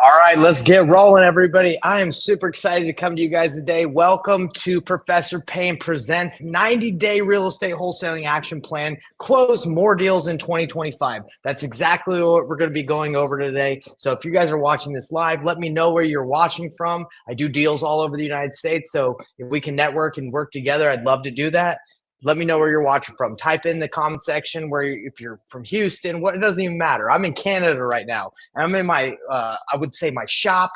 All right, let's get rolling, everybody. I am super excited to come to you guys today. Welcome to Professor Payne Presents 90-Day Real Estate Wholesaling Action Plan. Close more deals in 2025. That's exactly what we're going to be going over today. So if you guys are watching this live, let me know where you're watching from. I do deals all over the United States, so if we can network and work together, I'd love to do that. Let me know where you're watching from. Type in the comment section if you're from Houston. It doesn't even matter. I'm in Canada right now. And I'm in my, I would say my shop.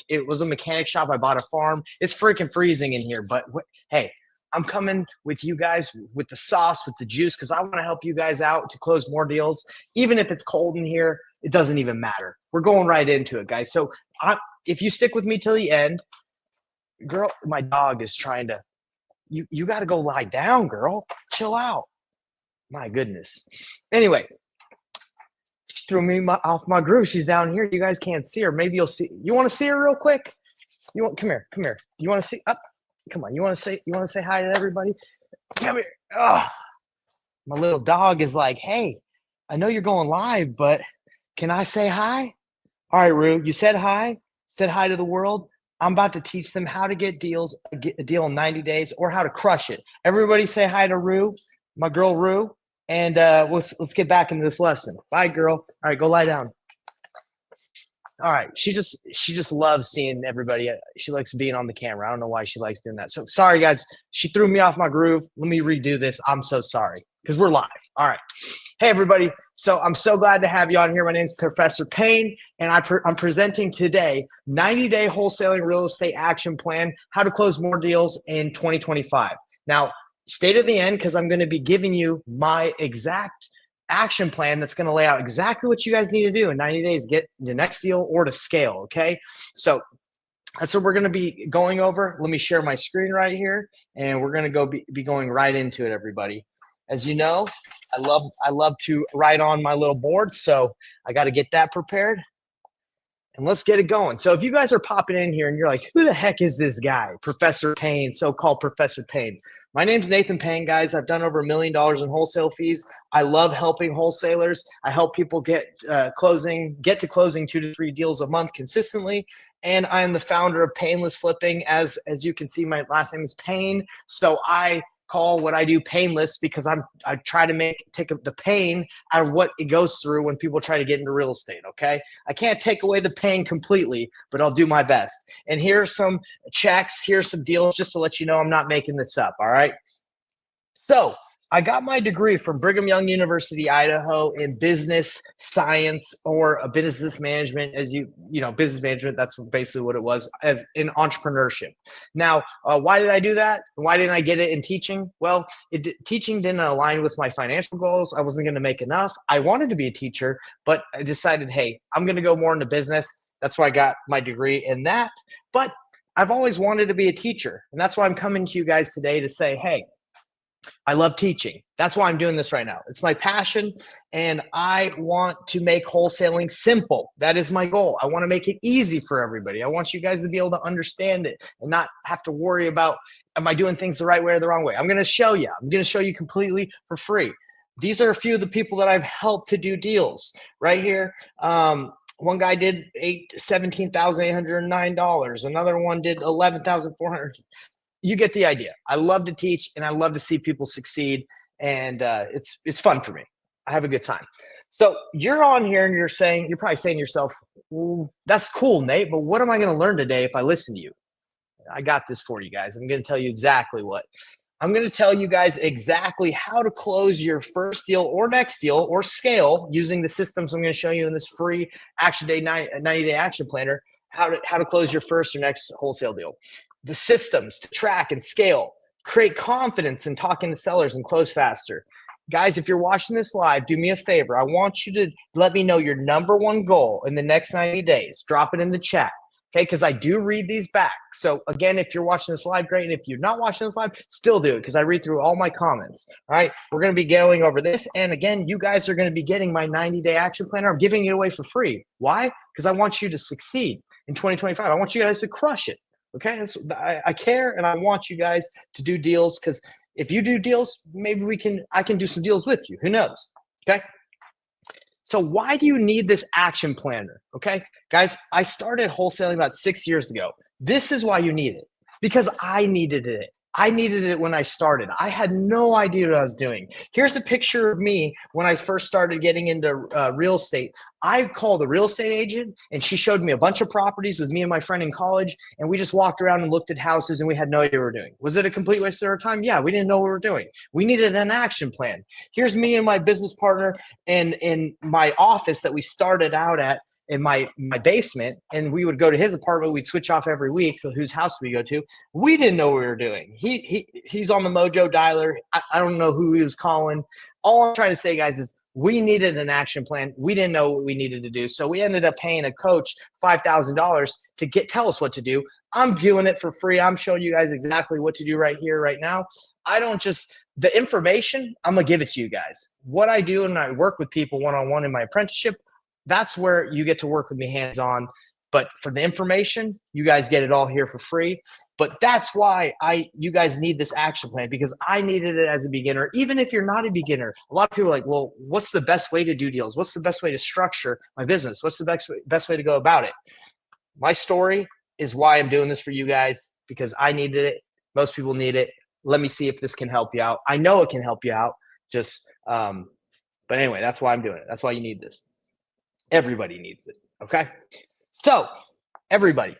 It was a mechanic shop. I bought a farm. It's freaking freezing in here. But hey, I'm coming with you guys with the sauce, with the juice, because I want to help you guys out to close more deals. Even if it's cold in here, it doesn't even matter. We're going right into it, guys. So if you stick with me till the end, girl, my dog is trying to. You got to go lie down, girl. Chill out. My goodness. Anyway, she threw me off my groove. She's down here. You guys can't see her. Maybe you'll see. You want to see her real quick? Come here. You want to see up? Come on. You want to say hi to everybody? Come here. Oh, my little dog is like, hey, I know you're going live, but can I say hi? All right, Rue. You said hi. Said hi to the world. I'm about to teach them how to get a deal in 90 days or how to crush it. Everybody say hi to Rue, my girl Rue, and let's get back into this lesson. Bye, girl. All right, go lie down. All right, she just loves seeing everybody. She likes being on the camera. I don't know why she likes doing that. So sorry, guys. She threw me off my groove. Let me redo this. I'm so sorry because we're live. All right. Hey, everybody. So I'm so glad to have you on here. My name is Professor Payne, and I'm presenting today 90-Day Wholesaling Real Estate Action Plan, how to close more deals in 2025. Now, stay to the end because I'm going to be giving you my exact action plan that's going to lay out exactly what you guys need to do in 90 days, get the next deal or to scale, okay? So that's what we're going to be going over. Let me share my screen right here, and we're going to be going right into it, everybody. As you know, I love to write on my little board, so I got to get that prepared. And let's get it going. So if you guys are popping in here and you're like, who the heck is this guy, Professor Payne, so-called Professor Payne? My name's Nathan Payne, guys. I've done over $1 million in wholesale fees. I love helping wholesalers. I help people get to closing 2 to 3 deals a month consistently. And I'm the founder of Payneless Flipping. As you can see, my last name is Payne. So I call what I do painless because I try to take the pain out of what it goes through when people try to get into real estate, okay? I can't take away the pain completely, but I'll do my best. And here's some checks, here's some deals, just to let you know I'm not making this up, all right? So I got my degree from Brigham Young University, Idaho in business science or a business management, business management, that's basically what it was, as in entrepreneurship. Now, why did I do that? Why didn't I get it in teaching? Well, teaching didn't align with my financial goals. I wasn't going to make enough. I wanted to be a teacher, but I decided, hey, I'm going to go more into business. That's why I got my degree in that. But I've always wanted to be a teacher. And that's why I'm coming to you guys today to say, hey, I love teaching. That's why I'm doing this right now. It's my passion, and I want to make wholesaling simple. That is my goal. I want to make it easy for everybody. I want you guys to be able to understand it and not have to worry about, am I doing things the right way or the wrong way? I'm going to show you. I'm going to show you completely for free. These are a few of the people that I've helped to do deals right here. One guy did $17,809. Another one did $11,400. You get the idea. I love to teach, and I love to see people succeed, and it's fun for me. I have a good time. So you're on here, and you're probably saying to yourself, well, that's cool, Nate, but what am I going to learn today if I listen to you? I got this for you guys. I'm going to tell you exactly what. I'm going to tell you guys exactly how to close your first deal or next deal or scale using the systems I'm going to show you in this free 90-day action planner, how to close your first or next wholesale deal. The systems to track and scale, create confidence in talking to sellers and close faster. Guys, if you're watching this live, do me a favor. I want you to let me know your number one goal in the next 90 days. Drop it in the chat, okay? Because I do read these back. So again, if you're watching this live, great. And if you're not watching this live, still do it because I read through all my comments. All right, we're going to be going over this. And again, you guys are going to be getting my 90-day action planner. I'm giving it away for free. Why? Because I want you to succeed in 2025. I want you guys to crush it. Okay, I care, and I want you guys to do deals because if you do deals, maybe I can do some deals with you. Who knows? Okay. So why do you need this action planner? Okay, guys, I started wholesaling about 6 years ago. This is why you need it, because I needed it. I needed it when I started. I had no idea what I was doing. Here's a picture of me when I first started getting into real estate. I called a real estate agent and she showed me a bunch of properties with me and my friend in college. And we just walked around and looked at houses and we had no idea what we were doing. Was it a complete waste of our time? Yeah, we didn't know what we were doing. We needed an action plan. Here's me and my business partner in my office that we started out at in my basement, and we would go to his apartment. We'd switch off every week whose house we go to. We didn't know what we were doing. He's on the Mojo dialer. I don't know who he was calling. All I'm trying to say, guys, is we needed an action plan. We didn't know what we needed to do, so we ended up paying a coach $5,000 to tell us what to do. I'm doing it for free. I'm showing you guys exactly what to do right here, right now. I don't just the information. I'm gonna give it to you guys. What I do, and I work with people one-on-one in my apprenticeship. That's where you get to work with me hands-on. But for the information, you guys get it all here for free. But that's why you guys need this action plan, because I needed it as a beginner. Even if you're not a beginner, a lot of people are like, well, what's the best way to do deals? What's the best way to structure my business? What's the best way to go about it? My story is why I'm doing this for you guys, because I needed it. Most people need it. Let me see if this can help you out. I know it can help you out. But anyway, that's why I'm doing it. That's why you need this. Everybody needs it, okay? So, everybody,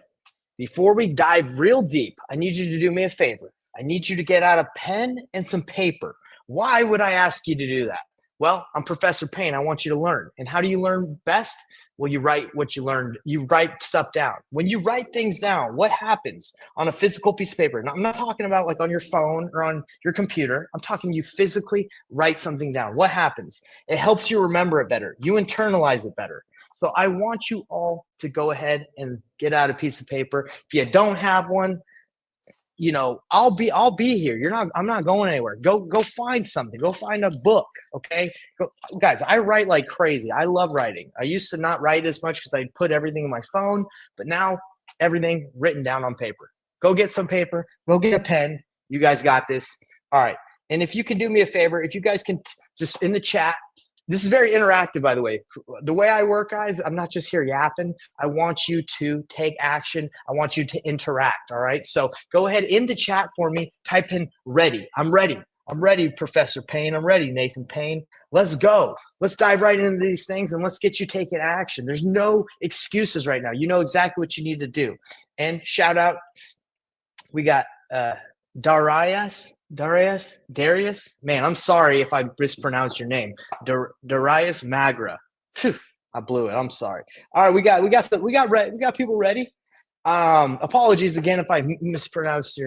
before we dive real deep, I need you to do me a favor. I need you to get out a pen and some paper. Why would I ask you to do that? Well, I'm Professor Payne. I want you to learn. And how do you learn best? Well, you write what you learned. You write stuff down. When you write things down, what happens on a physical piece of paper? Now, I'm not talking about like on your phone or on your computer. I'm talking you physically write something down. What happens? It helps you remember it better. You internalize it better. So I want you all to go ahead and get out a piece of paper. If you don't have one, you know, I'll be here. I'm not going anywhere. Go find something. Go find a book. Okay. Guys, I write like crazy. I love writing. I used to not write as much because I'd put everything in my phone, but now everything written down on paper. Go get some paper. Go get a pen. You guys got this. All right. And if you can do me a favor, if you guys can just in the chat, this is very interactive, by the way. The way I work, guys, I'm not just here yapping. I want you to take action. I want you to interact, all right? So go ahead in the chat for me. Type in ready. I'm ready. I'm ready, Professor Payne. I'm ready, Nathan Payne. Let's go. Let's dive right into these things and let's get you taking action. There's no excuses right now. You know exactly what you need to do. And shout out, we got Darius. Man, I'm sorry if I mispronounced your name. Darius Magra. Phew, I blew it. I'm sorry. All right, we got people ready. Apologies again if I mispronounced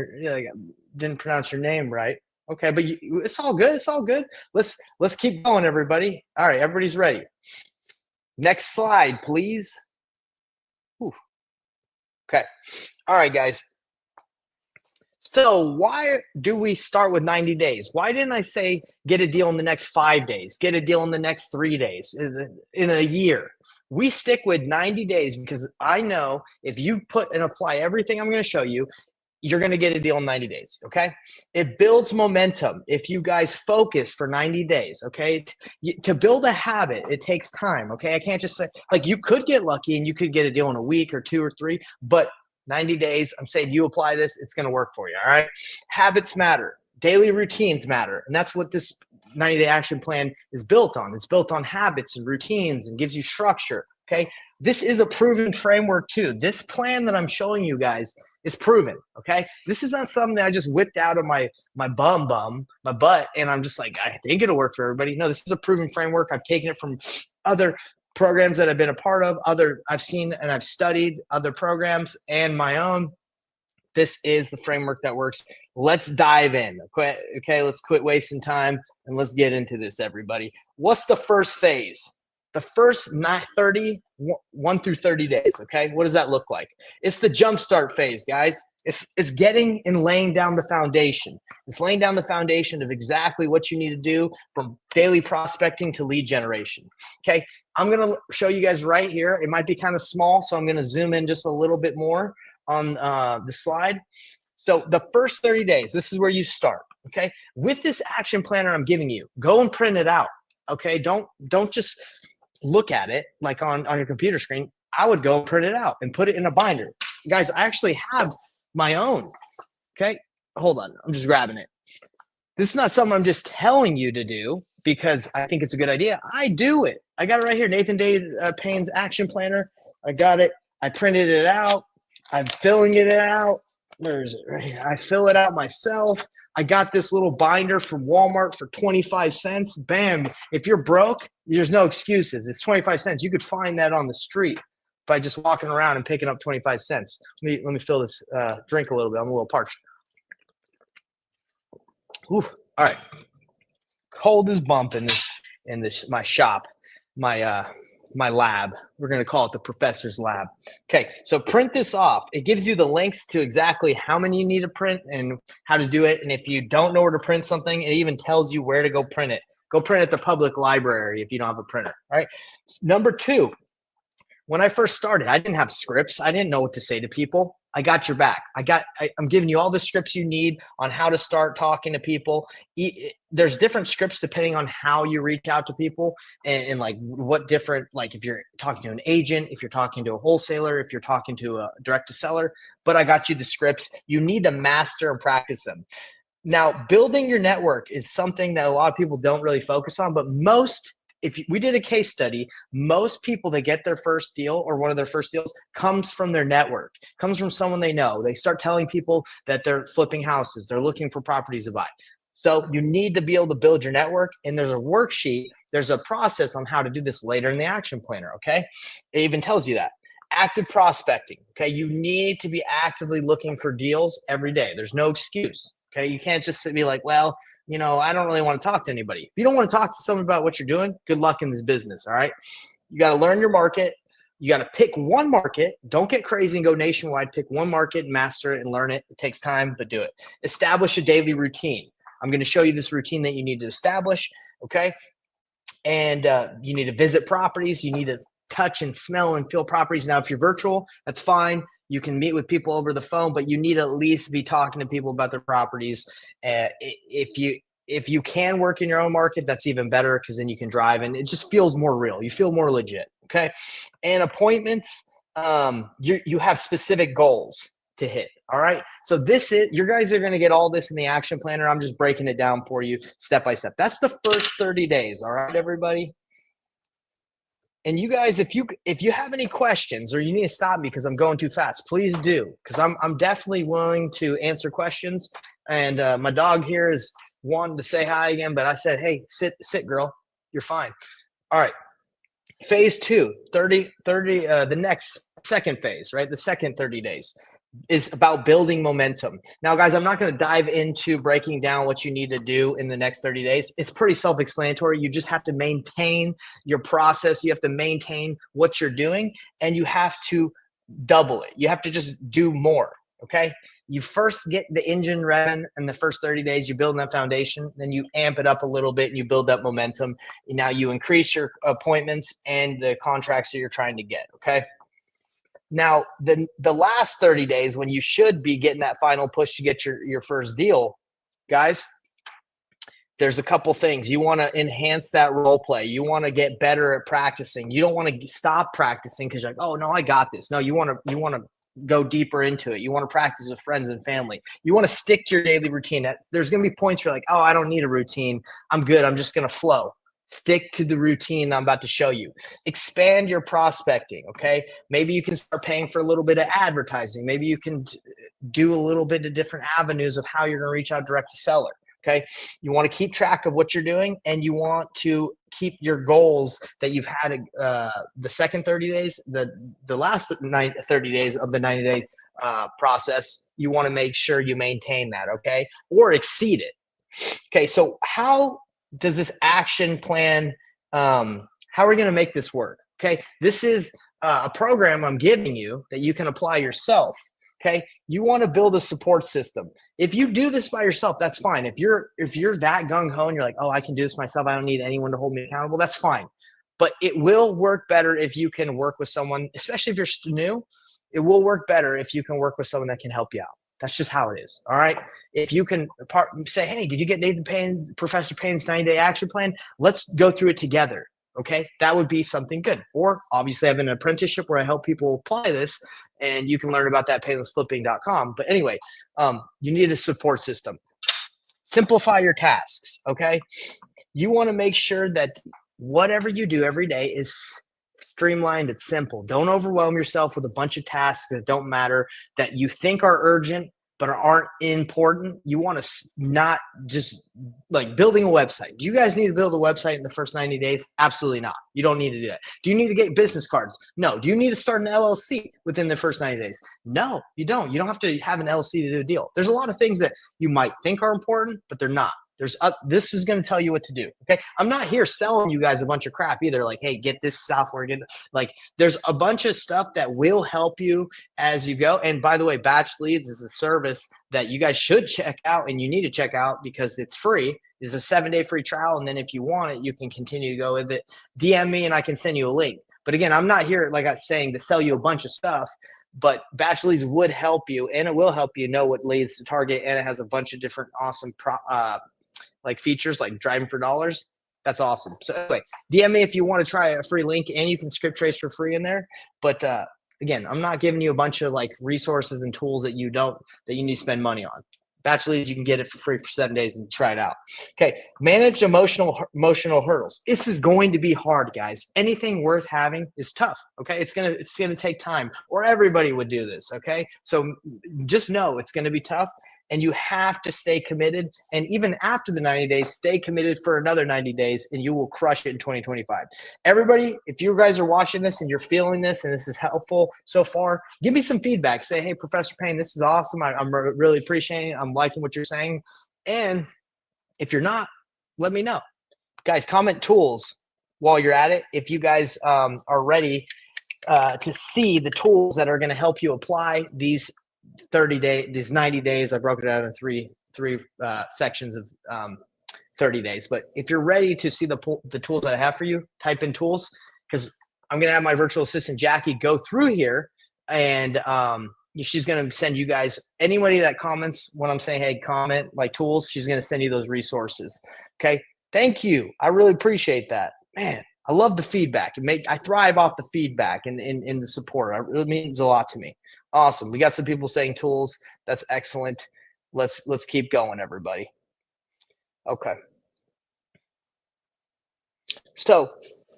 didn't pronounce your name right. Okay, but it's all good. It's all good. Let's keep going, everybody. All right, everybody's ready. Next slide, please. Whew. Okay. All right, guys. So why do we start with 90 days? Why didn't I say get a deal in the next 5 days, get a deal in the next 3 days, in a year? We stick with 90 days because I know if you put and apply everything I'm going to show you, you're going to get a deal in 90 days, okay? It builds momentum if you guys focus for 90 days, okay? To build a habit, it takes time, okay? I can't just say, like, you could get lucky and you could get a deal in a week or 2 or 3, but 90 days, I'm saying you apply this, it's going to work for you, all right? Habits matter. Daily routines matter. And that's what this 90-day action plan is built on. It's built on habits and routines and gives you structure, okay? This is a proven framework too. This plan that I'm showing you guys is proven, okay? This is not something that I just whipped out of my butt, and I'm just like, I think it'll work for everybody. No, this is a proven framework. I've taken it from other programs that I've been a part of, I've seen and I've studied other programs and my own. This is the framework that works. Let's dive in. Okay, let's quit wasting time and let's get into this, everybody. What's the first phase? The first 1 through 30 days, okay? What does that look like? It's the jumpstart phase, guys. It's getting and laying down the foundation. It's laying down the foundation of exactly what you need to do from daily prospecting to lead generation, okay? I'm going to show you guys right here. It might be kind of small, so I'm going to zoom in just a little bit more on the slide. So the first 30 days, this is where you start, okay? With this action planner I'm giving you, go and print it out, okay? Don't just look at it like on your computer screen, I would go print it out and put it in a binder. Guys, I actually have my own. Okay, hold on. I'm just grabbing it. This is not something I'm just telling you to do because I think it's a good idea. I do it. I got it right here. Nathan Payne's action planner. I got it. I printed it out. I'm filling it out. Where is it? Right here. I fill it out myself. I got this little binder from Walmart for 25 cents. Bam. If you're broke, there's no excuses. It's 25 cents. You could find that on the street by just walking around and picking up 25 cents. Let me fill this drink a little bit. I'm a little parched. Ooh, all right. Cold as bump in this my shop, my lab. We're gonna call it the professor's lab. Okay, so print this off. It gives you the links to exactly how many you need to print and how to do it. And if you don't know where to print something, it even tells you where to go print it. Go print at the public library if you don't have a printer. All right. Number 2. When I first started, I didn't have scripts. I didn't know what to say to people. I got your back. I'm giving you all the scripts you need on how to start talking to people. There's different scripts depending on how you reach out to people and like what different, like if you're talking to an agent, if you're talking to a wholesaler, if you're talking to a direct to seller, but I got you the scripts. You need to master and practice them. Now, building your network is something that a lot of people don't really focus on, but if we did a case study, most people that get their first deal or one of their first deals comes from their network, comes from someone they know. They start telling people that they're flipping houses, they're looking for properties to buy. So you need to be able to build your network, and there's a worksheet, there's a process on how to do this later in the action planner, okay? It even tells you that. Active prospecting, okay? You need to be actively looking for deals every day. There's no excuse, okay? You can't just be like, well, you know, I don't really want to talk to anybody. If you don't want to talk to someone about what you're doing, good luck in this business, all right? You got to learn your market. You got to pick one market. Don't get crazy and go nationwide. Pick one market, master it, and learn it. It takes time, but do it. Establish a daily routine. I'm going to show you this routine that you need to establish, okay? And you need to visit properties. You need to touch and smell and feel properties. Now, if you're virtual, that's fine. You can meet with people over the phone, but you need to at least be talking to people about their properties. If you can work in your own market, that's even better because then you can drive and it just feels more real. You feel more legit, okay? And appointments, you have specific goals to hit, all right? So you guys are going to get all this in the action planner. I'm just breaking it down for you step by step. That's the first 30 days, all right, everybody? And you guys, if you have any questions or you need to stop me because I'm going too fast, please do, because I'm definitely willing to answer questions. And my dog here is wanting to say hi again, but I said, hey, sit, girl, you're fine. All right. Phase 2, 30, the next second phase, right? The second 30 days is about building momentum. Now, guys, I'm not going to dive into breaking down what you need to do in the next 30 days. It's pretty self-explanatory. You just have to maintain your process. You have to maintain what you're doing, and you have to double it. You have to just do more, okay? You first get the engine revving in the first 30 days. You build that foundation, then you amp it up a little bit, and you build that momentum. Now you increase your appointments and the contracts that you're trying to get, okay? Now, the last 30 days when you should be getting that final push to get your first deal, guys, there's a couple things. You want to enhance that role play. You want to get better at practicing. You don't want to stop practicing because you're like, oh, no, I got this. No, you want to go deeper into it. You want to practice with friends and family. You want to stick to your daily routine. There's going to be points where you're like, oh, I don't need a routine. I'm good. I'm just going to flow. Stick to the routine I'm about to show you. Expand your prospecting, okay? Maybe you can start paying for a little bit of advertising. Maybe you can do a little bit of different avenues of how you're going to reach out direct to seller, okay? You want to keep track of what you're doing, and you want to keep your goals that you've had the second 30 days, the last 30 days of the 90-day process. You want to make sure you maintain that, okay? Or exceed it. Okay, so how does this action plan, how are we going to make this work? Okay, this is a program I'm giving you that you can apply yourself. Okay, you want to build a support system. If you do this by yourself, that's fine. If you're that gung-ho and you're like, oh, I can do this myself, I don't need anyone to hold me accountable, that's fine. But it will work better if you can work with someone, especially if you're new. It will work better if you can work with someone that can help you out. That's just how it is, all right? If you can say, hey, did you get Professor Payne's 90-day action plan? Let's go through it together. Okay, that would be something good. Or obviously, I have an apprenticeship where I help people apply this, and you can learn about that at paynlessflipping.com. But anyway, you need a support system. Simplify your tasks. Okay, you want to make sure that whatever you do every day is streamlined. It's simple. Don't overwhelm yourself with a bunch of tasks that don't matter, that you think are urgent but aren't important. You want to not just like building a website. Do you guys need to build a website in the first 90 days? Absolutely not. You don't need to do that. Do you need to get business cards? No. Do you need to start an LLC within the first 90 days? No, you don't. You don't have to have an LLC to do a deal. There's a lot of things that you might think are important, but they're not. This is going to tell you what to do. Okay. I'm not here selling you guys a bunch of crap either. Like, hey, get this software. There's a bunch of stuff that will help you as you go. And by the way, Batch Leads is a service that you guys should check out, and you need to check out because it's free. It's a 7-day free trial. And then if you want it, you can continue to go with it. DM me and I can send you a link. But again, I'm not here, like I was saying, to sell you a bunch of stuff. But Batch Leads would help you, and it will help you know what leads to target. And it has a bunch of different awesome like features like driving for dollars. That's awesome. So anyway, DM me if you want to try a free link, and you can script trace for free in there. But again, I'm not giving you a bunch of like resources and tools that you need to spend money on. Batch Leads, you can get it for free for 7 days and try it out. Okay, manage emotional hurdles. This is going to be hard, guys. Anything worth having is tough. Okay, it's gonna take time, or everybody would do this. Okay, so just know it's gonna be tough. And you have to stay committed. And even after the 90 days, stay committed for another 90 days, and you will crush it in 2025. Everybody, if you guys are watching this and you're feeling this and this is helpful so far, give me some feedback. Say, hey, Professor Payne, this is awesome. I'm really appreciating it. I'm liking what you're saying. And if you're not, let me know. Guys, comment tools while you're at it. If you guys are ready to see the tools that are going to help you apply these 90 days. I broke it out into three sections of 30 days. But if you're ready to see the tools that I have for you, type in tools, because I'm going to have my virtual assistant, Jackie, go through here, and she's going to send you guys, anybody that comments when I'm saying, hey, comment like tools, she's going to send you those resources. Okay. Thank you. I really appreciate that. Man, I love the feedback. I thrive off the feedback and the support. It really means a lot to me. Awesome. We got some people saying tools. That's excellent. Let's keep going, everybody. Okay. So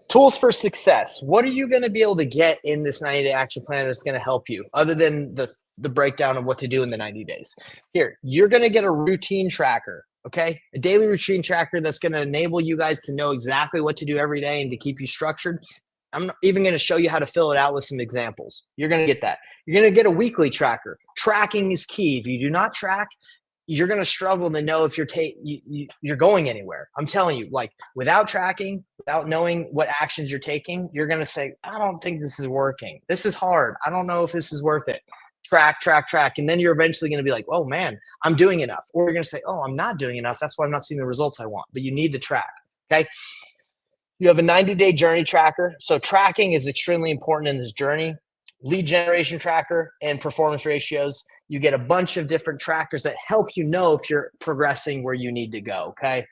tools for success. What are you going to be able to get in this 90-day action plan that's going to help you, other than the breakdown of what to do in the 90 days? Here, you're going to get a routine tracker. Okay, a daily routine tracker that's going to enable you guys to know exactly what to do every day and to keep you structured. I'm even going to show you how to fill it out with some examples. You're going to get that. You're going to get a weekly tracker. Tracking is key. If you do not track, you're going to struggle to know if you're going anywhere. I'm telling you, like, without tracking, without knowing what actions you're taking, you're going to say, I don't think this is working. This is hard. I don't know if this is worth it. Track. And then you're eventually going to be like, oh man, I'm doing enough. Or you're going to say, oh, I'm not doing enough. That's why I'm not seeing the results I want. But you need to track. Okay. You have a 90-day journey tracker. So tracking is extremely important in this journey. Lead generation tracker and performance ratios. You get a bunch of different trackers that help you know if you're progressing where you need to go. Okay.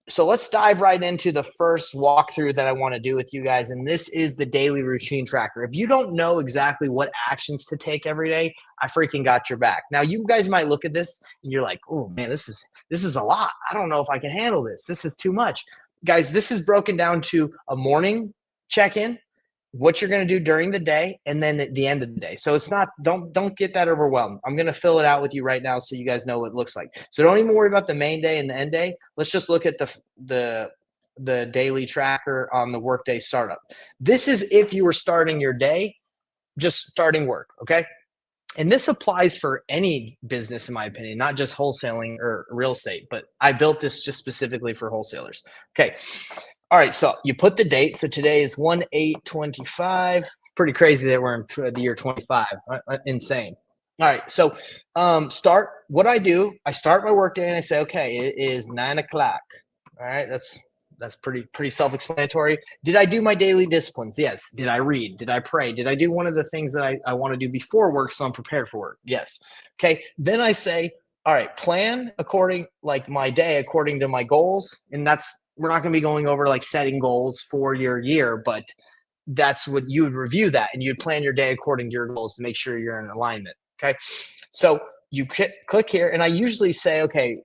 So let's dive right into the first walkthrough that I want to do with you guys. And this is the daily routine tracker. If you don't know exactly what actions to take every day, I freaking got your back. Now, you guys might look at this and you're like, oh man, this is a lot. I don't know if I can handle this. This is too much. Guys, this is broken down to a morning check-in, what you're going to do during the day, and then at the end of the day. So it's not, don't get that overwhelmed. I'm going to fill it out with you right now so you guys know what it looks like. So don't even worry about the main day and the end day. Let's just look at the daily tracker on the workday startup. This is if you were starting your day, just starting work, okay? And this applies for any business, in my opinion, not just wholesaling or real estate, but I built this just specifically for wholesalers. Okay. All right, so you put the date. So today is 1/8/25. Pretty crazy that we're in the year 25. Insane. All right, so start. What I do, I start my workday and I say, okay, it is 9 o'clock. All right, that's pretty self-explanatory. Did I do my daily disciplines? Yes. Did I read? Did I pray? Did I do one of the things that I want to do before work so I'm prepared for work? Yes. Okay. Then I say, all right, plan according, like my day according to my goals. And that's we're not going to be going over like setting goals for your year, but that's what you would review that, and you'd plan your day according to your goals to make sure you're in alignment. Okay. So you click here, and I usually say, okay,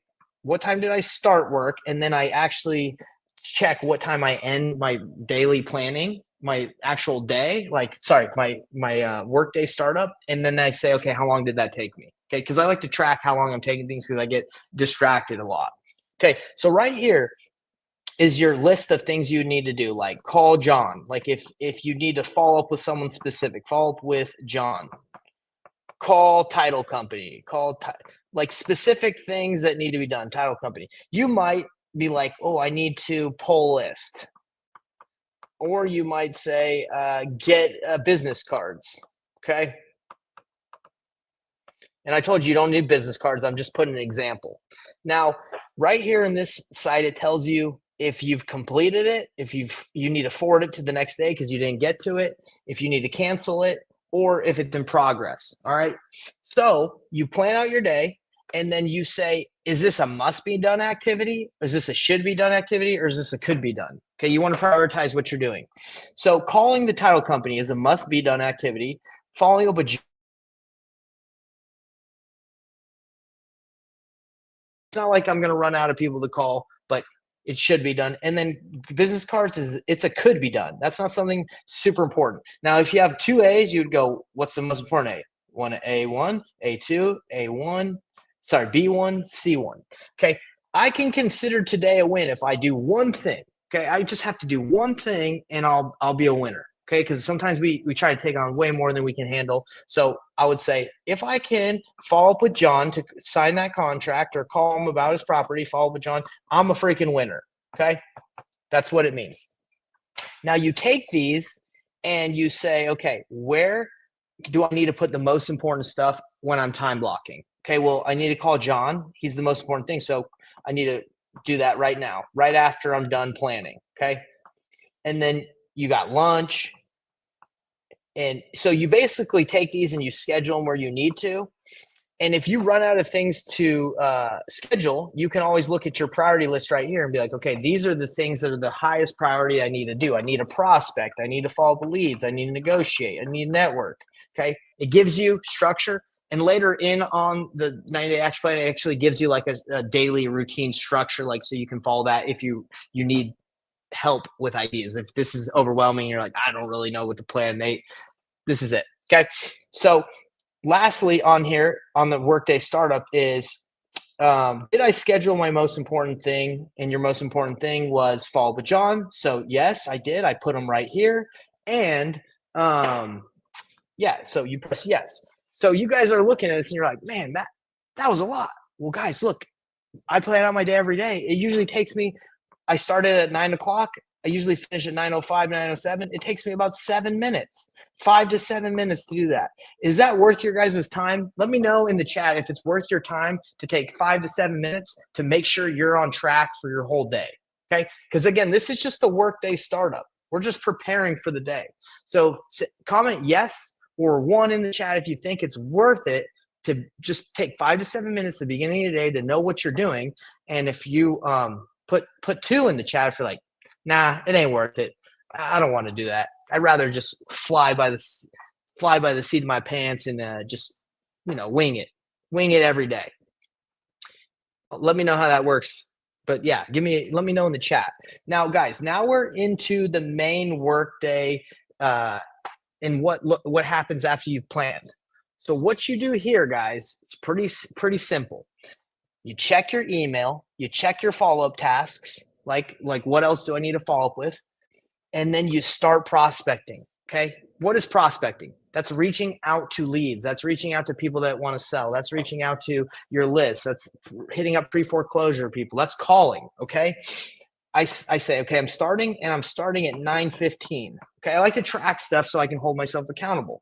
what time did I start work? And then I actually check what time I end my daily planning, my actual day, like, sorry, my work day startup. And then I say, okay, how long did that take me? Okay. Cause I like to track how long I'm taking things, because I get distracted a lot. Okay. So right here is your list of things you need to do. Like call John. Like if you need to follow up with someone specific, follow up with John. Call title company, like specific things that need to be done. Title company. You might be like, oh, I need to pull list. Or you might say, get business cards. Okay. And I told you don't need business cards. I'm just putting an example. Now, right here in this side, it tells you if you've completed it, if you need to forward it to the next day because you didn't get to it, if you need to cancel it, or if it's in progress. All right. So you plan out your day, and then you say, is this a must be done activity? Is this a should be done activity? Or is this a could be done? Okay. You want to prioritize what you're doing. So calling the title company is a must be done activity. Following up with, it's not like I'm going to run out of people to call, but it should be done. And then business cards it's a could be done. That's not something super important. Now, if you have two A's, you'd go, what's the most important A? A1, A2, A1, sorry, B1, C1. Okay. I can consider today a win if I do one thing. Okay. I just have to do one thing and I'll be a winner. Okay. Because sometimes we try to take on way more than we can handle. So I would say, if I can follow up with John to sign that contract or call him about his property, follow up with John, I'm a freaking winner. Okay. That's what it means. Now you take these and you say, okay, where do I need to put the most important stuff when I'm time blocking? Okay. Well, I need to call John. He's the most important thing. So I need to do that right now, right after I'm done planning. Okay. And then you got lunch. And so you basically take these and you schedule them where you need to. And if you run out of things to schedule, you can always look at your priority list right here and be like, okay, these are the things that are the highest priority I need to do. I need a prospect. I need to follow up with leads. I need to negotiate. I need to network. Okay. It gives you structure. And later in on the 90-day action plan, it actually gives you like a daily routine structure, like so you can follow that if you need help with ideas. If this is overwhelming, you're like, I don't really know what to plan. This is it. Okay. So lastly on here on the workday startup is, did I schedule my most important thing? And your most important thing was follow up with John. So yes, I did. I put them right here. And yeah, so you press yes. So you guys are looking at this and you're like, man, that was a lot. Well, guys, look, I plan out my day every day. It usually takes me, I started at 9 o'clock. I usually finish at 9:05, 9:07. It takes me about 7 minutes, 5 to 7 minutes to do that. Is that worth your guys' time? Let me know in the chat if it's worth your time to take 5 to 7 minutes to make sure you're on track for your whole day. Okay. Because again, this is just the workday startup. We're just preparing for the day. So comment yes or one in the chat if you think it's worth it to just take 5 to 7 minutes at the beginning of the day to know what you're doing. And if you put two in the chat if you're like, nah, it ain't worth it. I don't want to do that. I'd rather just fly by the seat of my pants and just, wing it every day. Let me know how that works. But yeah, let me know in the chat. Now, guys, now we're into the main workday and what happens after you've planned. So what you do here, guys, it's pretty simple. You check your email, you check your follow-up tasks, like what else do I need to follow up with? And then you start prospecting. Okay. What is prospecting? That's reaching out to leads. That's reaching out to people that want to sell. That's reaching out to your list. That's hitting up pre-foreclosure people. That's calling. Okay. I say, okay, I'm starting at 9:15. Okay. I like to track stuff so I can hold myself accountable.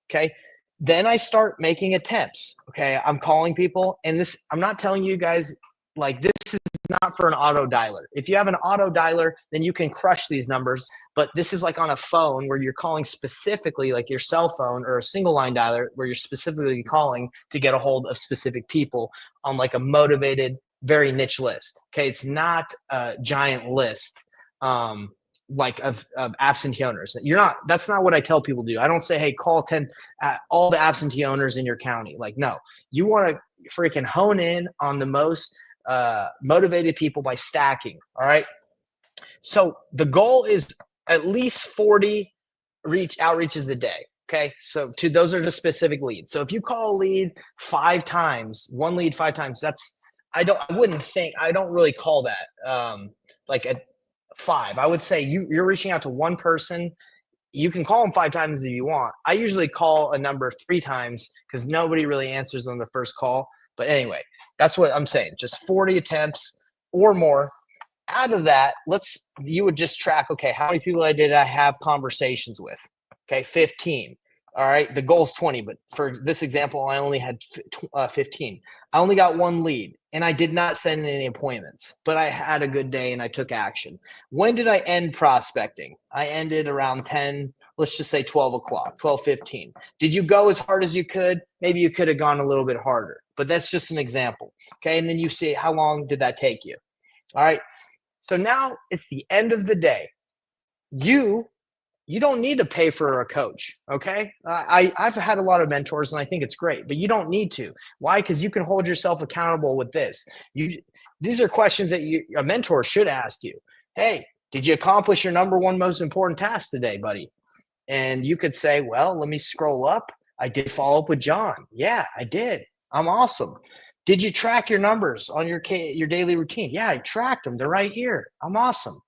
Okay. Then I start making attempts. Okay. I'm calling people, and I'm not telling you guys like this is not for an auto dialer. If you have an auto dialer, then you can crush these numbers. But this is like on a phone where you're calling specifically, like your cell phone or a single line dialer, where you're specifically calling to get a hold of specific people on like a motivated very niche list. Okay. It's not a giant list. Like of absentee owners. That's not what I tell people to do. I don't say, hey, call 10 all the absentee owners in your county. Like, no, you want to freaking hone in on the most motivated people by stacking. All right. So the goal is at least 40 outreaches a day. Okay. So those are the specific leads. So if you call a lead 5 times, one lead 5 times, I don't really call that like a 5. I would say you're reaching out to one person. You can call them 5 times if you want. I usually call a number 3 times because nobody really answers on the first call. But anyway, that's what I'm saying. Just 40 attempts or more. Out of that, you would just track, okay, how many people did I have conversations with? Okay, 15. All right, the goal's 20, but for this example, I only had 15. I only got 1 lead, and I did not send any appointments, but I had a good day and I took action. When did I end prospecting? I ended around 10, let's just say 12 o'clock, 12:15. Did you go as hard as you could? Maybe you could have gone a little bit harder, but that's just an example. Okay, and then you see how long did that take you? All right, so now it's the end of the day. You don't need to pay for a coach, okay? I've had a lot of mentors, and I think it's great, but you don't need to. Why? Because you can hold yourself accountable with this. These are questions that a mentor should ask you. Hey, did you accomplish your number one most important task today, buddy? And you could say, well, let me scroll up. I did follow up with John. Yeah, I did. I'm awesome. Did you track your numbers on your daily routine? Yeah, I tracked them. They're right here. I'm awesome.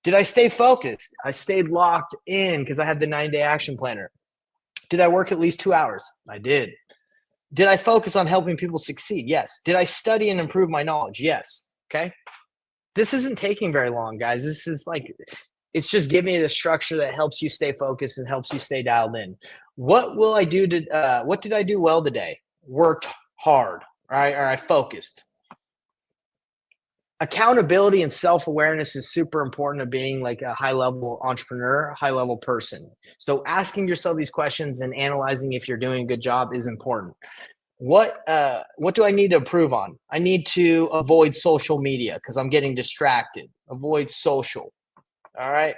Did I stay focused? I stayed locked in because I had the 9-day action planner. Did I work at least 2 hours? I did. Did I focus on helping people succeed? Yes. Did I study and improve my knowledge? Yes. Okay. This isn't taking very long, guys. This is it's just giving you the structure that helps you stay focused and helps you stay dialed in. What did I do well today? Worked hard, right? Or I focused. Accountability and self-awareness is super important to being like a high-level entrepreneur, high-level person. So asking yourself these questions and analyzing if you're doing a good job is important. What do I need to improve on? I need to avoid social media because I'm getting distracted. Avoid social. All right.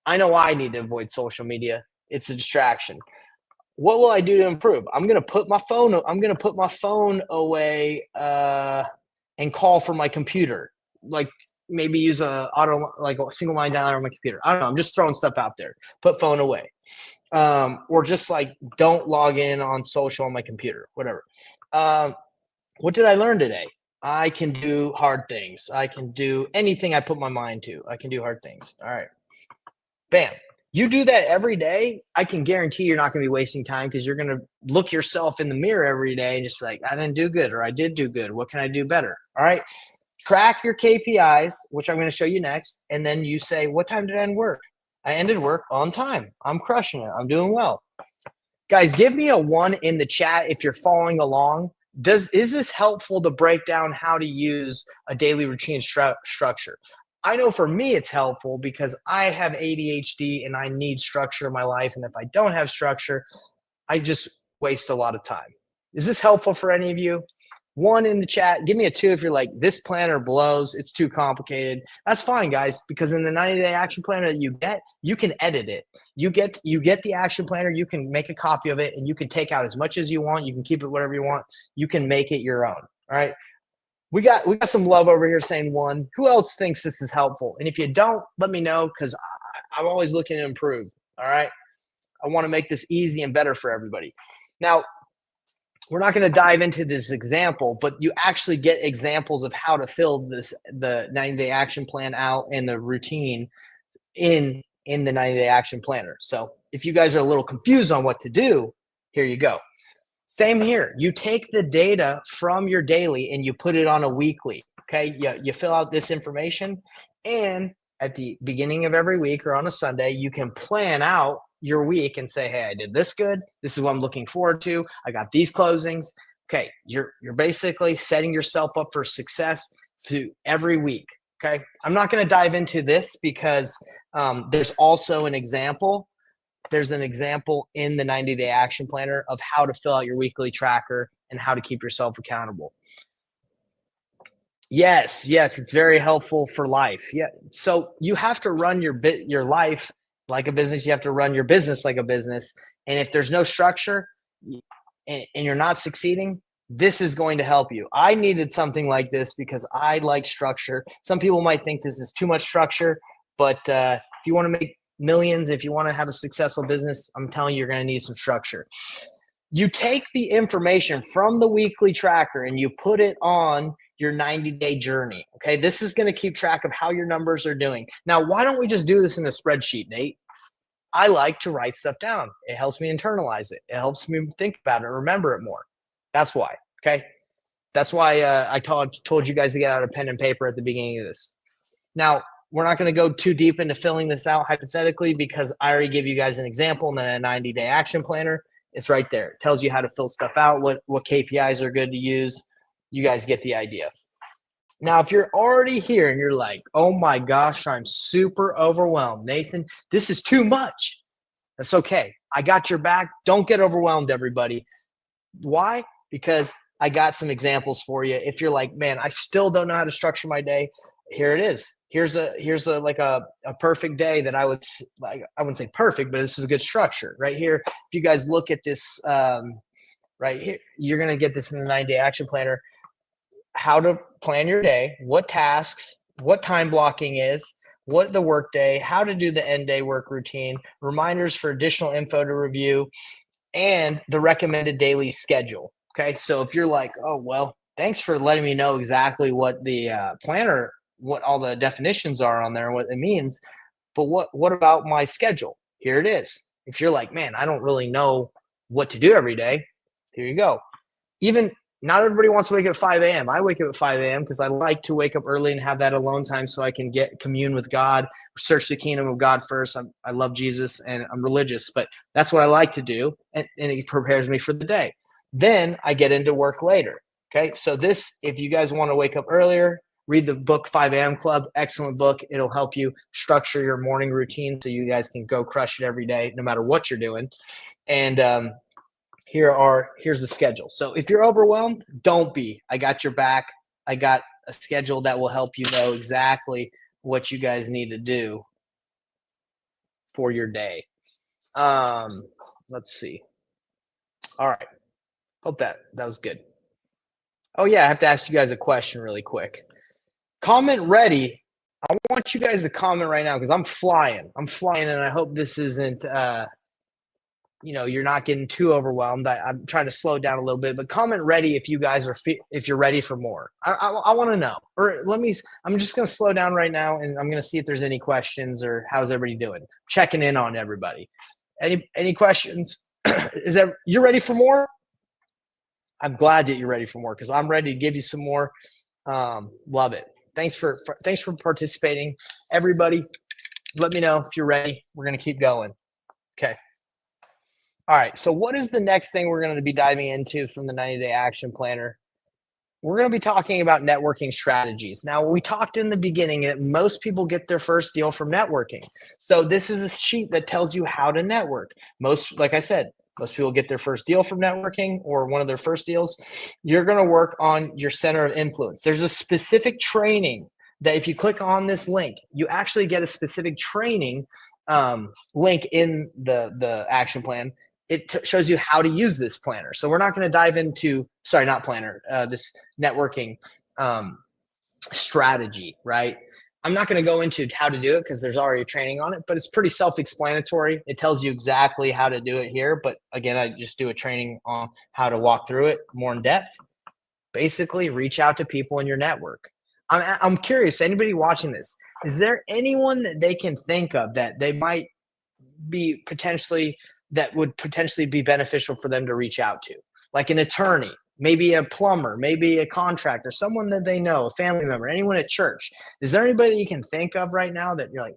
I know I need to avoid social media. It's a distraction. What will I do to improve? I'm gonna put my phone away and call from my computer. Like maybe use a single line dialer on my computer. I don't know. I'm just throwing stuff out there. Put phone away. Or just don't log in on social on my computer, whatever. What did I learn today? I can do hard things. I can do anything I put my mind to. I can do hard things. All right. Bam. You do that every day, I can guarantee you're not going to be wasting time because you're going to look yourself in the mirror every day and just be like, I didn't do good or I did do good. What can I do better? All right. Track your KPIs, which I'm going to show you next. And then you say, what time did I end work? I ended work on time. I'm crushing it. I'm doing well. Guys, give me a 1 in the chat if you're following along. Is this helpful to break down how to use a daily routine structure? I know for me it's helpful because I have ADHD and I need structure in my life. And if I don't have structure, I just waste a lot of time. Is this helpful for any of you? 1 in the chat. Give me a 2 if you're like, this planner blows. It's too complicated. That's fine, guys, because in the 90-day action planner that you can edit it. You get the action planner. You can make a copy of it and you can take out as much as you want. You can keep it whatever you want. You can make it your own. All right. We got some love over here saying 1. Who else thinks this is helpful? And if you don't, let me know because I'm always looking to improve. All right. I want to make this easy and better for everybody. Now, we're not going to dive into this example, but you actually get examples of how to fill the 90-day action plan out and the routine in the 90-day action planner. So if you guys are a little confused on what to do, here you go. Same here. You take the data from your daily and you put it on a weekly. Okay. You fill out this information, and at the beginning of every week or on a Sunday, you can plan out your week and say, hey, I did this good. This is what I'm looking forward to. I got these closings. Okay. You're basically setting yourself up for success to every week. Okay. I'm not going to dive into this because there's also an example. There's an example in the 90-day action planner of how to fill out your weekly tracker and how to keep yourself accountable. Yes, yes, it's very helpful for life. Yeah. So you have to run your life like a business. You have to run your business like a business. And if there's no structure and you're not succeeding, this is going to help you. I needed something like this because I like structure. Some people might think this is too much structure, but if you want to make millions, if you want to have a successful business, I'm telling you, you're going to need some structure. You take the information from the weekly tracker and you put it on your 90-day journey. Okay. This is going to keep track of how your numbers are doing. Now, why don't we just do this in a spreadsheet, Nate? I like to write stuff down. It helps me internalize it. It helps me think about it, remember it more. That's why. Okay. That's why I told you guys to get out a pen and paper at the beginning of this. Now, we're not going to go too deep into filling this out hypothetically because I already gave you guys an example in a 90-day action planner. It's right there. It tells you how to fill stuff out, what KPIs are good to use. You guys get the idea. Now, if you're already here and you're like, oh my gosh, I'm super overwhelmed, Nathan, this is too much. That's okay. I got your back. Don't get overwhelmed, everybody. Why? Because I got some examples for you. If you're like, man, I still don't know how to structure my day, here it is. Here's a like a perfect day that I wouldn't say perfect, but this is a good structure right here. If you guys look at this right here, you're going to get this in the 90-day action planner, how to plan your day, what tasks, what time blocking is, what the work day, how to do the end day work routine, reminders for additional info to review, and the recommended daily schedule. Okay. So if you're like, oh, well, thanks for letting me know exactly what the planner, what all the definitions are on there and what it means. But what about my schedule? Here it is. If you're like, man, I don't really know what to do every day, here you go. Even not everybody wants to wake up at 5 a.m. I wake up at 5 a.m. because I like to wake up early and have that alone time so I can commune with God, search the kingdom of God first. I love Jesus and I'm religious, but that's what I like to do. And it prepares me for the day. Then I get into work later. Okay. So if you guys want to wake up earlier, read the book 5 a.m. Club. Excellent book. It'll help you structure your morning routine so you guys can go crush it every day, no matter what you're doing. And here's the schedule. So if you're overwhelmed, don't be. I got your back. I got a schedule that will help you know exactly what you guys need to do for your day. Let's see. All right. Hope that was good. Oh yeah, I have to ask you guys a question really quick. Comment ready. I want you guys to comment right now because I'm flying, and I hope this isn't you're not getting too overwhelmed. I'm trying to slow down a little bit, but comment ready if you guys if you're ready for more. I want to know. Or I'm just going to slow down right now and I'm going to see if there's any questions or how's everybody doing. Checking in on everybody. Any questions? You're ready for more? I'm glad that you're ready for more because I'm ready to give you some more. Love it. Thanks for participating. Everybody, let me know if you're ready. We're going to keep going. Okay. All right. So what is the next thing we're going to be diving into from the 90-day action planner? We're going to be talking about networking strategies. Now, we talked in the beginning that most people get their first deal from networking. So this is a sheet that tells you how to network. Like I said, most people get their first deal from networking or one of their first deals. You're going to work on your center of influence. There's a specific training that if you click on this link, you actually get a specific training link in the action plan. It shows you how to use this planner. So we're not going to dive into, this networking strategy, right? I'm not going to go into how to do it because there's already training on it, but it's pretty self-explanatory. It tells you exactly how to do it here. But again, I just do a training on how to walk through it more in depth. Basically, reach out to people in your network. I'm curious, anybody watching this, is there anyone that they can think of that they might be that would potentially be beneficial for them to reach out to? Like an attorney, maybe a plumber, maybe a contractor, someone that they know, a family member, anyone at church. Is there anybody that you can think of right now that you're like,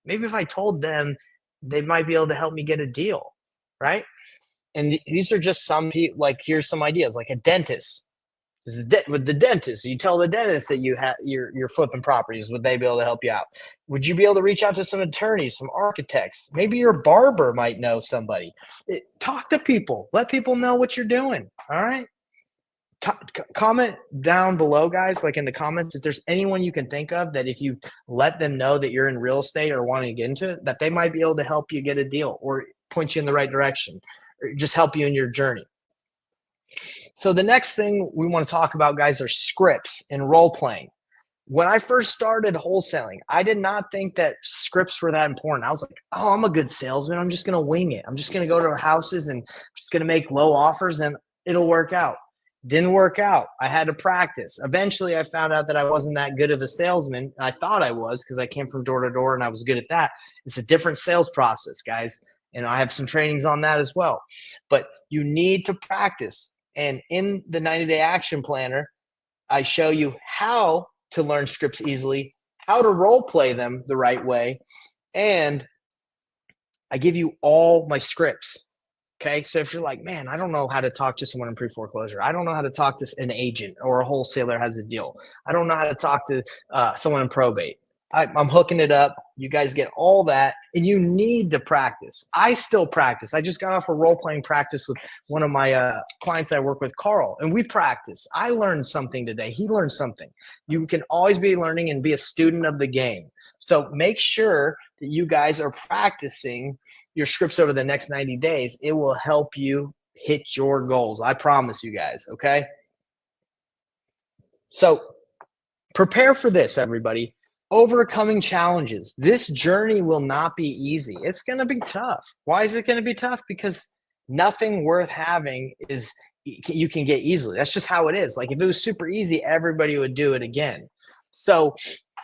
maybe if I told them, they might be able to help me get a deal, right? And these are just some people, like here's some ideas, like a dentist. With the dentist, you tell the dentist that you're flipping properties. Would they be able to help you out? Would you be able to reach out to some attorneys, some architects? Maybe your barber might know somebody. Talk to people. Let people know what you're doing. All right. comment down below, guys, like in the comments, if there's anyone you can think of that if you let them know that you're in real estate or wanting to get into it, that they might be able to help you get a deal or point you in the right direction or just help you in your journey. So the next thing we want to talk about, guys, are scripts and role playing. When I first started wholesaling, I did not think that scripts were that important. I was like, oh, I'm a good salesman. I'm just going to wing it. I'm just going to go to houses and just going to make low offers and it'll work out. Didn't work out. I had to practice. Eventually, I found out that I wasn't that good of a salesman. I thought I was because I came from door to door and I was good at that. It's a different sales process, guys. And I have some trainings on that as well. But you need to practice. And in the 90-day action planner, I show you how to learn scripts easily, how to role play them the right way, and I give you all my scripts. Okay, so if you're like, man, I don't know how to talk to someone in pre-foreclosure. I don't know how to talk to an agent or a wholesaler has a deal. I don't know how to talk to someone in probate. I'm hooking it up. You guys get all that, and you need to practice. I still practice. I just got off a role-playing practice with one of my clients I work with, Carl, and we practice. I learned something today. He learned something. You can always be learning and be a student of the game. So make sure that you guys are practicing your scripts over the next 90 days. It will help you hit your goals. I promise you guys, okay? So prepare for this, everybody. Overcoming challenges. This journey will not be easy. It's going to be tough. Why is it going to be tough? Because nothing worth having is you can get easily. That's just how it is. Like if it was super easy, everybody would do it again. So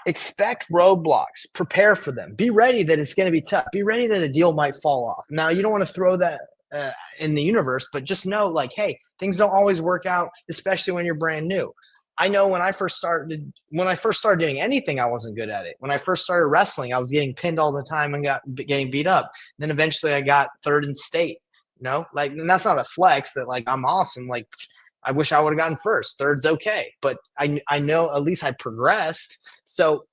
expect roadblocks. Prepare for them. Be ready that it's going to be tough. Be ready that a deal might fall off. Now, you don't want to throw that in the universe, but just know like, hey, things don't always work out, especially when you're brand new. I know when I first started doing anything, I wasn't good at it. When I first started wrestling, I was getting pinned all the time and getting beat up. Then eventually I got third in state, like, and that's not a flex that like, I'm awesome. Like I wish I would have gotten first. Third's okay. But I know at least I progressed. So,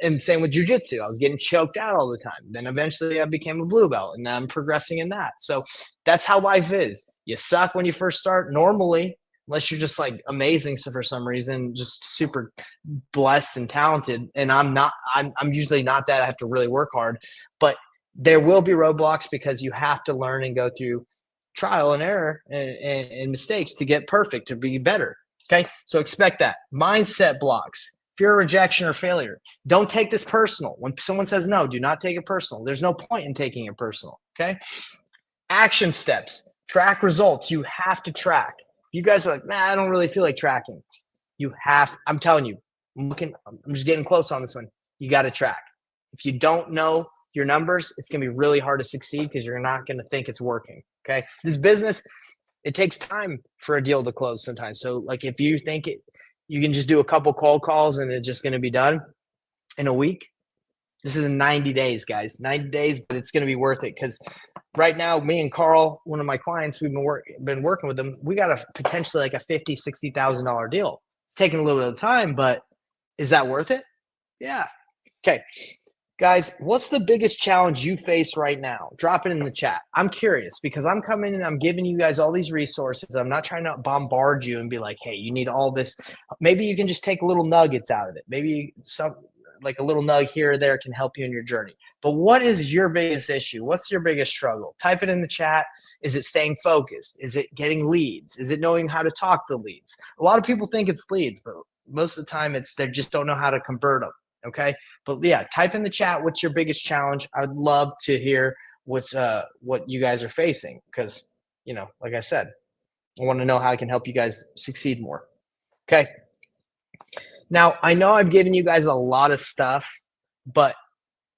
and same with jujitsu, I was getting choked out all the time. Then eventually I became a blue belt and now I'm progressing in that. So that's how life is. You suck when you first start normally, unless you're just like amazing. So for some reason, just super blessed and talented. And I'm usually not that. I have to really work hard, but there will be roadblocks because you have to learn and go through trial and error and mistakes to get perfect, to be better. Okay. So expect that. Mindset blocks, fear of rejection or failure. Don't take this personal. When someone says no, do not take it personal. There's no point in taking it personal. Okay. Action steps, track results. You have to track. You guys are like, man, I don't really feel like tracking. I'm telling you, I'm just getting close on this one. You got to track. If you don't know your numbers, it's going to be really hard to succeed because you're not going to think it's working. Okay. This business, it takes time for a deal to close sometimes. So like if you think you can just do a couple cold calls and it's just going to be done in a week. This is in 90 days, guys, 90 days, but it's going to be worth it because right now, me and Carl, one of my clients, we've been working with them. We got a potentially like a $50,000, $60,000 deal. It's taking a little bit of time, but is that worth it? Yeah. Okay. Guys, what's the biggest challenge you face right now? Drop it in the chat. I'm curious because I'm coming and I'm giving you guys all these resources. I'm not trying to bombard you and be like, hey, you need all this. Maybe you can just take little nuggets out of it. Maybe like a little nug here or there can help you in your journey. But what is your biggest issue? What's your biggest struggle? Type it in the chat. Is it staying focused? Is it getting leads? Is it knowing how to talk to leads? A lot of people think it's leads, but most of the time they just don't know how to convert them. Okay. But yeah, type in the chat. What's your biggest challenge? I'd love to hear what you guys are facing. Cause like I said, I want to know how I can help you guys succeed more. Okay. Now, I know I've given you guys a lot of stuff, but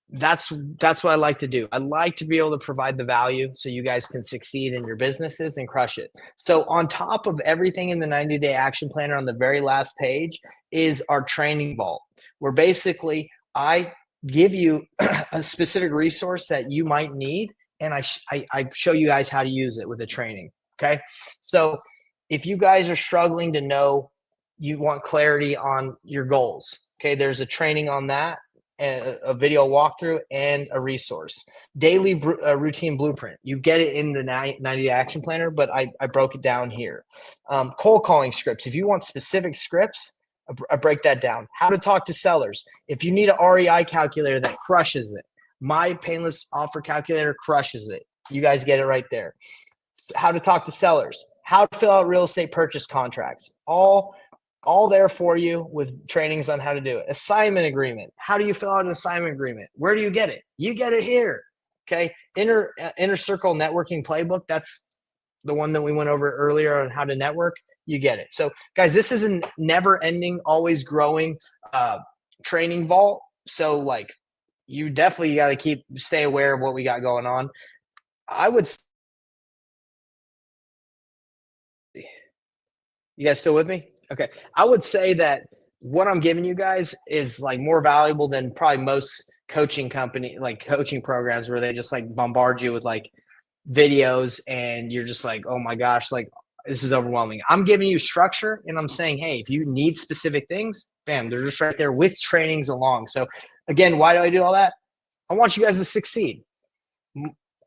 that's what I like to do. I like to be able to provide the value so you guys can succeed in your businesses and crush it. So on top of everything in the 90-day action planner on the very last page is our training vault, where basically I give you a specific resource that you might need, and I show you guys how to use it with the training. Okay. So if you guys are struggling to know, you want clarity on your goals. Okay. There's a training on that. a video walkthrough, and a resource. Daily routine blueprint. You get it in the 90-day action planner, but I broke it down here. Cold calling scripts. If you want specific scripts, I break that down. How to talk to sellers. If you need an REI calculator that crushes it, my Payneless offer calculator crushes it. You guys get it right there. How to talk to sellers. How to fill out real estate purchase contracts. All there for you with trainings on how to do it. Assignment agreement. How do you fill out an assignment agreement? Where do you get it? You get it here. Okay. Inner circle networking playbook. That's the one that we went over earlier on how to network. You get it. So guys, this is a never ending, always growing training vault. So like you definitely got to stay aware of what we got going on. I would. You guys still with me? Okay. I would say that what I'm giving you guys is like more valuable than probably most coaching programs where they just like bombard you with like videos and you're just like, oh my gosh, like this is overwhelming. I'm giving you structure and I'm saying, hey, if you need specific things, bam, they're just right there with trainings along. So again, why do I do all that? I want you guys to succeed.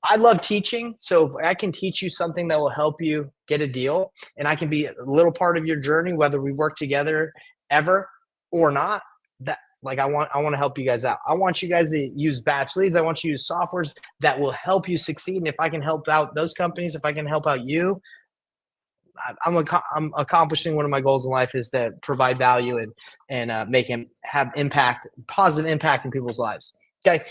I love teaching. So if I can teach you something that will help you get a deal and I can be a little part of your journey, whether we work together ever or not, that like I want to help you guys out. I want you guys to use batch leads. I want you to use softwares that will help you succeed. And if I can help out those companies, if I can help out you, I'm accomplishing one of my goals in life is to provide value and make him have positive impact in people's lives. Okay.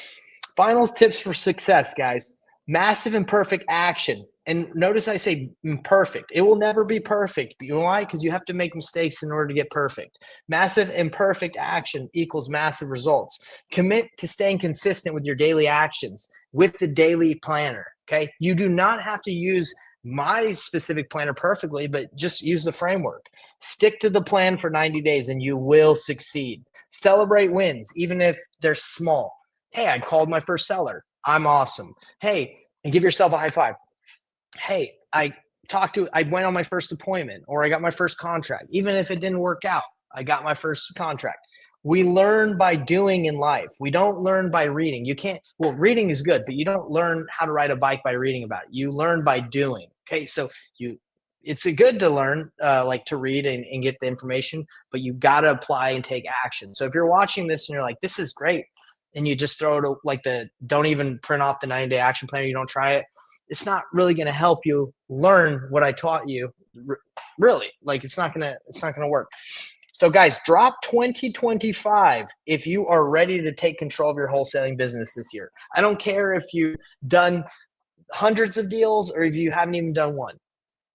Final tips for success, guys. Massive imperfect action. And notice I say imperfect. It will never be perfect. You know why? Because you have to make mistakes in order to get perfect. Massive imperfect action equals massive results. Commit to staying consistent with your daily actions with the daily planner. Okay. You do not have to use my specific planner perfectly, but just use the framework. Stick to the plan for 90 days and you will succeed. Celebrate wins, even if they're small. Hey, I called my first seller. I'm awesome. Hey, and give yourself a high five. Hey, I went on my first appointment or I got my first contract. Even if it didn't work out, I got my first contract. We learn by doing in life. We don't learn by reading. Reading is good, but you don't learn how to ride a bike by reading about it. You learn by doing. Okay, so it's good to learn, like to read and get the information, but you got to apply and take action. So if you're watching this and you're like, this is great, and you just throw it don't even print off the 90-day action plan, you don't try it, it's not really going to help you learn what I taught you. Really, like it's not going to work. So guys, drop 2025 if you are ready to take control of your wholesaling business this year. I don't care if you've done hundreds of deals or if you haven't even done one.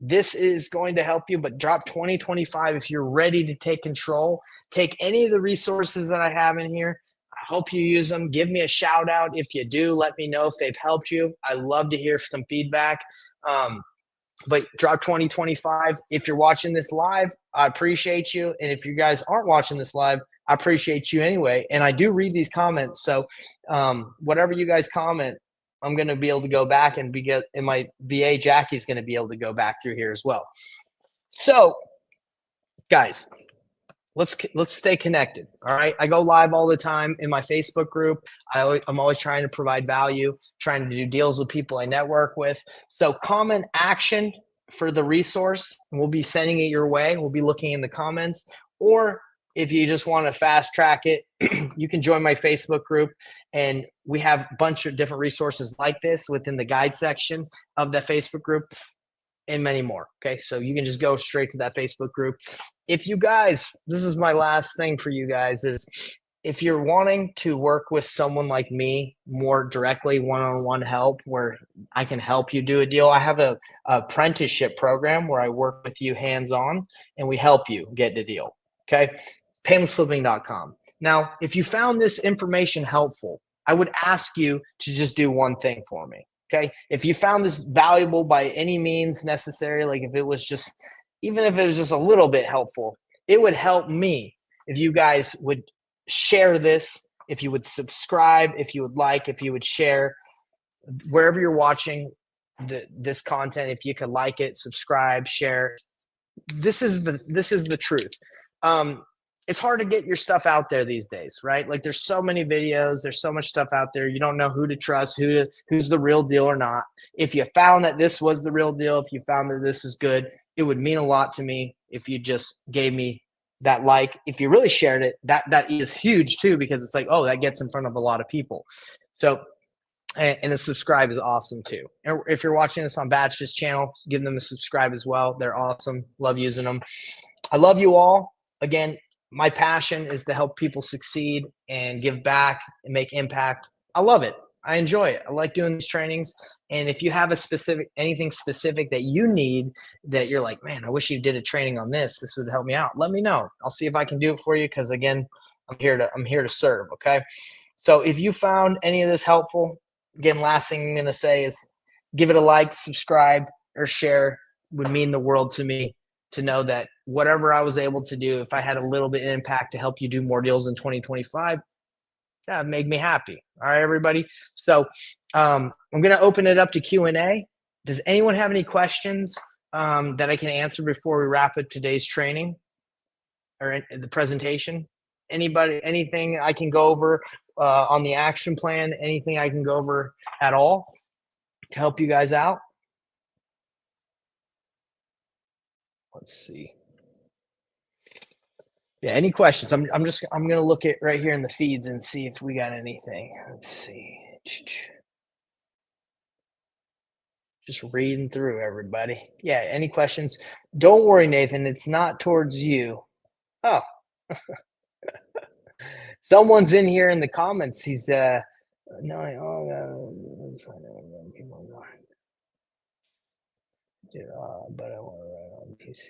This is going to help you, but drop 2025 if you're ready to take control. Take any of the resources that I have in here. I hope you use them. Give me a shout out. If you do, let me know if they've helped you. I love to hear some feedback. But drop 2025. If you're watching this live, I appreciate you. And if you guys aren't watching this live, I appreciate you anyway. And I do read these comments. So whatever you guys comment, I'm going to be able to go back and my VA Jackie's going to be able to go back through here as well. So guys, let's stay connected. All right. I go live all the time in my Facebook group. I'm always trying to provide value, trying to do deals with people I network with. So comment action for the resource. We'll be sending it your way. We'll be looking in the comments, or if you just want to fast track it, you can join my Facebook group, and we have a bunch of different resources like this within the guide section of that Facebook group and many more. Okay. So you can just go straight to that Facebook group. If you guys, this is my last thing for you guys, is if you're wanting to work with someone like me more directly, one-on-one help where I can help you do a deal, I have a apprenticeship program where I work with you hands-on and we help you get the deal. Okay. Paynelessflipping.com. Now, if you found this information helpful, I would ask you to just do one thing for me. Okay. If you found this valuable by any means necessary, like if it was just, even if it was just a little bit helpful, it would help me if you guys would share this, if you would subscribe, if you would like, if you would share wherever you're watching this content, if you could like it, subscribe, share. This is the truth. it's hard to get your stuff out there these days, right? Like there's so many videos, there's so much stuff out there. You don't know who to trust, who's the real deal or not. If you found that this was the real deal, if you found that this is good, it would mean a lot to me if you just gave me that like. If you really shared it, that is huge too, because it's like, oh, that gets in front of a lot of people. So and a subscribe is awesome too. And if you're watching this on Batch's channel, give them a subscribe as well. They're awesome. Love using them. I love you all. Again, my passion is to help people succeed and give back and make impact. I love it. I enjoy it. I like doing these trainings. And if you have anything specific that you need that you're like, man, I wish you did a training on this. This would help me out. Let me know. I'll see if I can do it for you. Cause again, I'm here to serve. Okay. So if you found any of this helpful, again, last thing I'm going to say is give it a like, subscribe, or share. Would mean the world to me to know that whatever I was able to do, if I had a little bit of impact to help you do more deals in 2025, that made me happy. All right, everybody. So I'm going to open it up to Q&A. Does anyone have any questions that I can answer before we wrap up today's training or the presentation? Anybody, anything I can go over on the action plan? Anything I can go over at all to help you guys out? Let's see. Yeah, any questions? I'm gonna look at right here in the feeds and see if we got anything. Let's see. Just reading through everybody. Yeah, any questions? Don't worry, Nathan. It's not towards you. Oh, someone's in here in the comments. He's no, but I want to write on PC.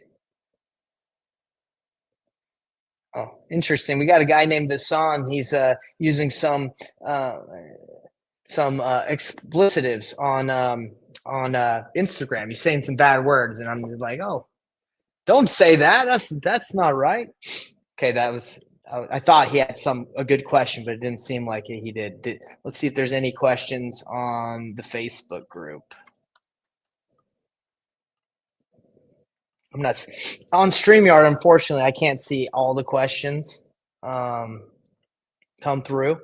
Oh, interesting. We got a guy named Vasan. He's using some explicitives on Instagram. He's saying some bad words, and I'm like, oh, don't say that. That's not right. Okay, that was. I thought he had a good question, but it didn't seem like he did. Let's see if there's any questions on the Facebook group. I'm not on StreamYard. Unfortunately, I can't see all the questions come through.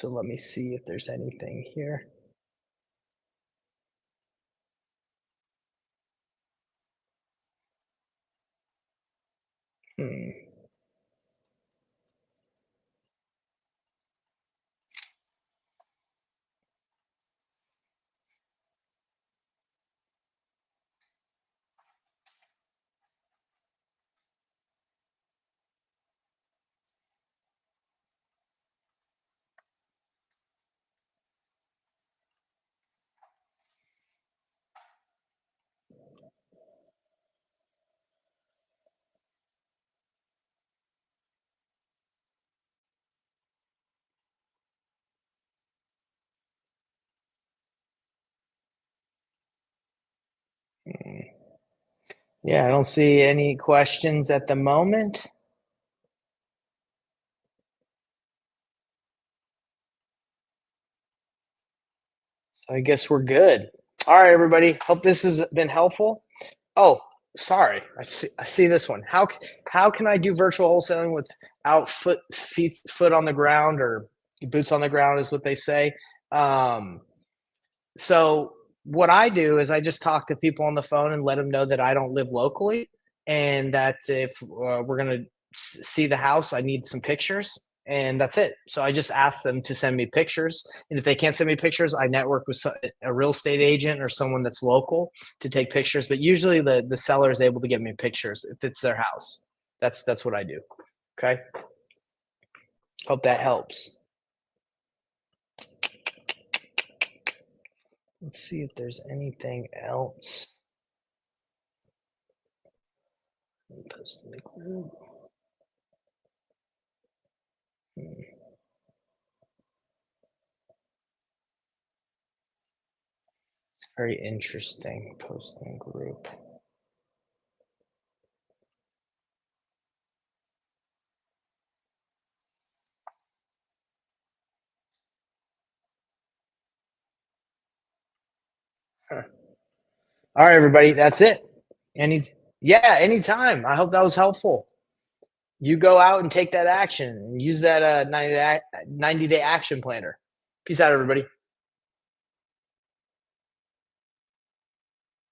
So let me see if there's anything here. Yeah, I don't see any questions at the moment. So I guess we're good. All right, everybody. Hope this has been helpful. Oh, sorry. I see this one. How can I do virtual wholesaling without foot on the ground, or boots on the ground is what they say. So what I do is I just talk to people on the phone and let them know that I don't live locally, and that if we're going to see the house, I need some pictures, and that's it. So I just ask them to send me pictures, and if they can't send me pictures, I network with a real estate agent or someone that's local to take pictures. But usually the seller is able to get me pictures if it's their house. That's what I do. Okay. Hope that helps. Let's see if there's anything else. Post in the group. Very interesting. Posting group. Huh. All right, everybody. That's it. Anytime. I hope that was helpful. you go out and take that action and use that 90-day action planner. Peace out, everybody.